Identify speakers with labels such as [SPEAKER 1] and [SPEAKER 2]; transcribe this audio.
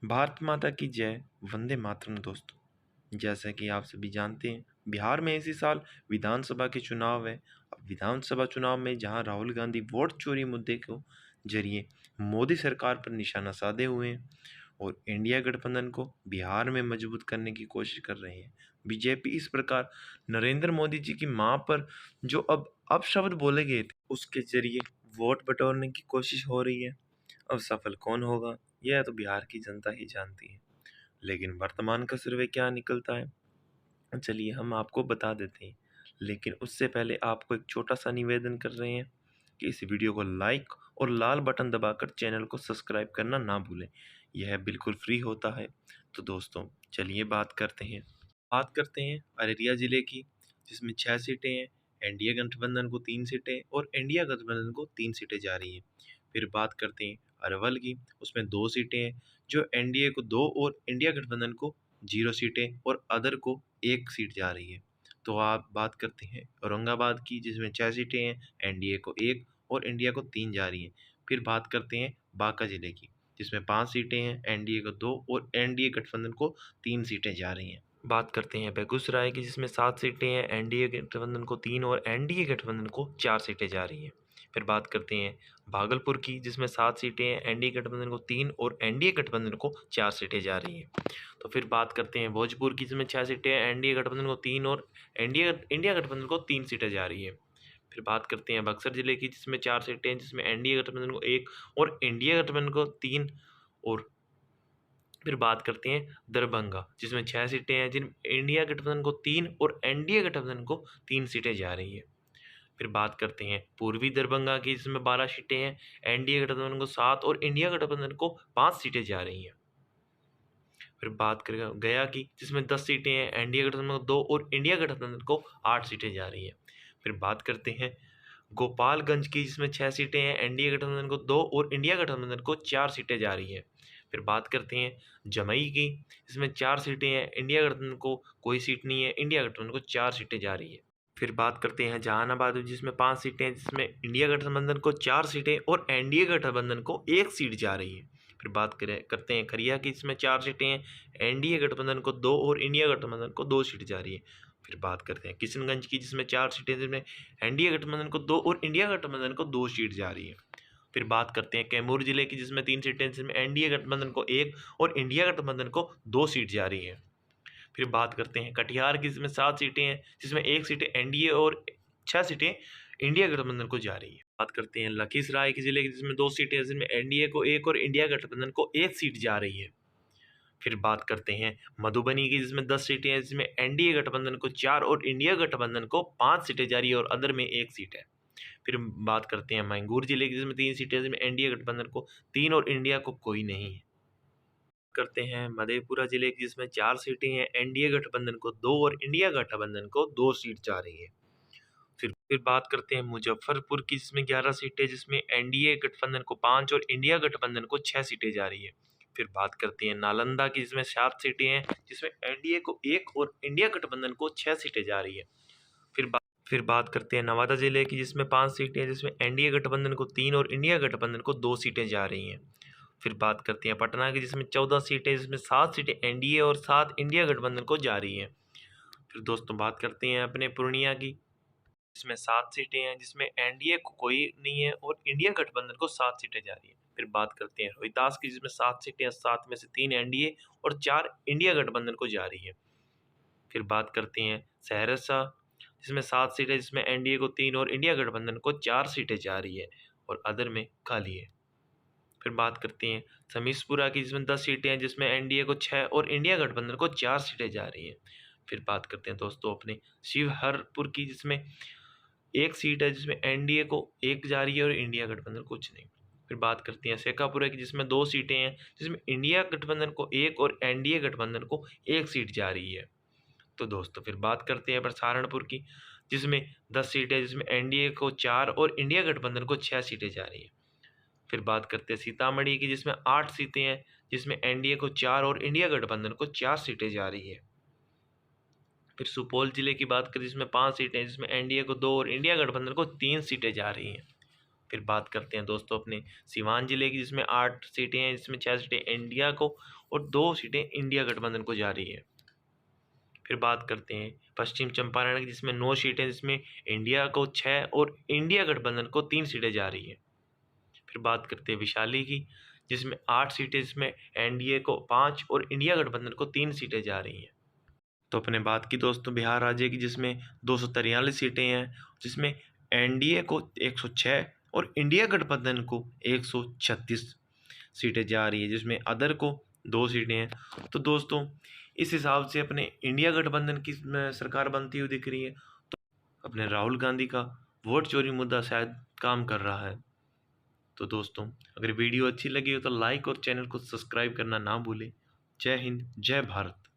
[SPEAKER 1] भारत माता की जय। वंदे मातरम। दोस्तों, जैसा कि आप सभी जानते हैं, बिहार में इसी साल विधानसभा के चुनाव है। अब विधानसभा चुनाव में जहां राहुल गांधी वोट चोरी मुद्दे को जरिए मोदी सरकार पर निशाना साधे हुए हैं और इंडिया गठबंधन को बिहार में मजबूत करने की कोशिश कर रहे हैं। बीजेपी इस प्रकार नरेंद्र मोदी जी की मां पर जो अब अपशब्द बोले गए थे, उसके जरिए वोट बटोरने की कोशिश हो रही है। अब सफल कौन होगा, यह तो बिहार की जनता ही जानती है। लेकिन वर्तमान का सर्वे क्या निकलता है, चलिए हम आपको बता देते हैं। लेकिन उससे पहले आपको एक छोटा सा निवेदन कर रहे हैं कि इस वीडियो को लाइक और लाल बटन दबाकर चैनल को सब्सक्राइब करना ना भूलें। यह बिल्कुल फ्री होता है। तो दोस्तों, चलिए बात करते हैं अररिया जिले की, जिसमें 6 सीटें हैं। एनडीए गठबंधन को 3 सीटें और इंडिया गठबंधन को 3 सीटें जा रही हैं। फिर बात करते हैं अरवल की, उसमें 2 सीटें हैं, जो एनडीए को 2 और इंडिया गठबंधन को 0 सीटें और अदर को 1 सीट जा रही है। तो आप बात करते हैं औरंगाबाद की, जिसमें 6 सीटें हैं, एनडीए को 1 और इंडिया को 3 जा रही हैं। फिर बात करते हैं बांका जिले की, जिसमें 5 सीटें हैं, एनडीए को 2 और एनडीए गठबंधन को 3 सीटें जा रही हैं। बात करते हैं बेगूसराय की, जिसमें 7 सीटें हैं, एनडीए गठबंधन को 3 और एनडीए गठबंधन को 4 सीटें जा रही हैं। फिर बात करते हैं भागलपुर की, जिसमें 7 सीटें हैं, एनडीए गठबंधन को 3 और एनडीए गठबंधन को 4 सीटें जा रही हैं। तो फिर बात करते हैं भोजपुर की, जिसमें 6 सीटें हैं, एनडीए गठबंधन को 3 और इंडिया गठबंधन को 3 सीटें जा रही है। फिर बात करते हैं बक्सर जिले की, जिसमें 4 सीटें हैं, जिसमें एनडीए गठबंधन को 1 और इंडिया गठबंधन को 3। और फिर बात करते हैं दरभंगा, जिसमें 6 सीटें हैं, जिन इंडिया गठबंधन को 3 और एनडीए गठबंधन को 3 सीटें जा रही है। फिर बात करते हैं पूर्वी दरभंगा की, जिसमें 12 सीटें हैं, एनडीए गठबंधन को 7 और इंडिया गठबंधन को 5 सीटें जा रही हैं। फिर बात करें गया की, जिसमें 10 सीटें हैं, एनडीए गठबंधन को 2 और इंडिया गठबंधन को 8 सीटें जा रही हैं। फिर बात करते हैं गोपालगंज की, जिसमें 6 सीटें हैं, एनडीए गठबंधन को 2 और इंडिया गठबंधन को 4 सीटें जा रही हैं। फिर बात करते हैं जमुई की, जिसमें 4 सीटें हैं, इंडिया गठबंधन को कोई सीट नहीं है, इंडिया गठबंधन को 4 सीटें जा रही है। फिर बात करते हैं जहानाबाद, जिसमें 5 सीटें हैं, जिसमें इंडिया गठबंधन को 4 सीटें और एनडीए गठबंधन को 1 सीट जा रही है। फिर बात करते हैं खरिया की, जिसमें 4 सीटें हैं, एनडीए गठबंधन को 2 और इंडिया गठबंधन को 2 सीट जा रही है। फिर बात करते हैं किशनगंज की, जिसमें 4 सीटें, जिसमें एनडीए गठबंधन को 2 और इंडिया गठबंधन को 2 सीट जा रही है। फिर बात करते हैं कैमूर जिले की, जिसमें 3 सीटें, जिसमें एनडीए गठबंधन को 1 और इंडिया गठबंधन को 2 सीट जा रही है। फिर बात करते हैं कटिहार की, जिसमें 7 सीटें हैं, जिसमें 1 सीट एनडीए और 6 सीटें इंडिया गठबंधन को जा रही है। बात करते हैं लखीसराय के जिले की, जिसमें 2 सीटें हैं, जिसमें एनडीए को 1 और इंडिया गठबंधन को 1 सीट जा रही है। फिर बात करते हैं मधुबनी की, जिसमें 10 सीटें हैं, जिसमें एनडीए गठबंधन को 4 और इंडिया गठबंधन को 5 सीटें जा रही है और अदर में 1 सीट है। फिर बात करते हैं मैंगूर जिले की, जिसमें 3 सीटें हैं, जिसमें एनडीए गठबंधन को 3 और इंडिया को कोई नहीं है। करते हैं मधेपुरा जिले की, जिसमें 4 सीटें हैं, एनडीए गठबंधन को 2 और इंडिया गठबंधन को 2 सीट जा रही है। फिर बात करते हैं मुजफ्फरपुर की, जिसमें 11 सीटें, जिसमें एनडीए गठबंधन को 5 और इंडिया गठबंधन को 6 सीटें जा रही है। फिर बात करते हैं नालंदा की, जिसमें 7 सीटें हैं, जिसमें एनडीए को 1 और इंडिया गठबंधन को 6 सीटें जा रही है। फिर बात करते हैं नवादा जिले की, जिसमें 5 सीटें हैं, जिसमें एनडीए गठबंधन को 3 और इंडिया गठबंधन को 2 सीटें जा रही हैं। फिर बात करते हैं पटना की, जिसमें 14 सीटें, जिसमें 7 सीटें एनडीए और 7 इंडिया गठबंधन को जा रही हैं। फिर दोस्तों बात करते हैं अपने पूर्णिया की, जिसमें 7 सीटें हैं, जिसमें एनडीए को कोई नहीं है और इंडिया गठबंधन को 7 सीटें जा रही है। फिर बात करते हैं रोहतास की, जिसमें 7 सीटें हैं, 7 में से 3 एनडीए और 4 इंडिया गठबंधन को जा रही है। फिर बात करते हैं सहरसा, जिसमें 7 सीटें, जिसमें एनडीए को 3 और इंडिया गठबंधन को 4 सीटें जा रही है और अदर में खाली है। फिर बात करते हैं समीसपुरा की, जिसमें 10 सीटें हैं, जिसमें एनडीए को 6 और इंडिया गठबंधन को 4 सीटें जा रही हैं। फिर बात करते हैं दोस्तों अपने शिवहरपुर की, जिसमें 1 सीट है, जिसमें एनडीए को 1 जा रही है और इंडिया गठबंधन कुछ नहीं। फिर बात करते हैं शेखापुरा की, जिसमें 2 सीटें हैं, जिसमें इंडिया गठबंधन को 1 और एनडीए गठबंधन को 1 सीट जा रही है। तो दोस्तों फिर बात करते हैं सहारनपुर की, जिसमें 10 सीटें, जिसमें एनडीए को 4 और इंडिया गठबंधन को 6 सीटें जा रही है। फिर बात करते हैं सीतामढ़ी की, जिसमें 8 सीटें हैं, जिसमें एनडीए को 4 और इंडिया गठबंधन को 4 सीटें जा रही है। फिर सुपौल जिले की बात करें, जिसमें 5 सीटें हैं, जिसमें एनडीए को 2 और इंडिया गठबंधन को 3 सीटें जा रही हैं। फिर बात करते हैं दोस्तों अपने सिवान जिले की, जिसमें 8 सीटें हैं, जिसमें 6 सीटें इंडिया को और 2 सीटें इंडिया गठबंधन को जा रही है। फिर बात करते हैं पश्चिम चंपारण की, जिसमें 9 सीटें, जिसमें इंडिया को 6 और इंडिया गठबंधन को 3 सीटें जा रही है। फिर बात करते हैं वैशाली की, जिसमें 8 सीटें, जिसमें एनडीए को 5 और इंडिया गठबंधन को 3 सीटें जा रही हैं। तो अपने बात की दोस्तों बिहार राज्य की, जिसमें 243 सीटें हैं, जिसमें एनडीए को 106 और इंडिया गठबंधन को 136 सीटें जा रही है, जिसमें अदर को 2 सीटें हैं। तो दोस्तों इस हिसाब से अपने इंडिया गठबंधन की सरकार बनती हुई दिख रही है। तो अपने राहुल गांधी का वोट चोरी मुद्दा शायद काम कर रहा है। तो दोस्तों अगर वीडियो अच्छी लगी हो तो लाइक और चैनल को सब्सक्राइब करना ना भूलें। जय हिंद, जय भारत।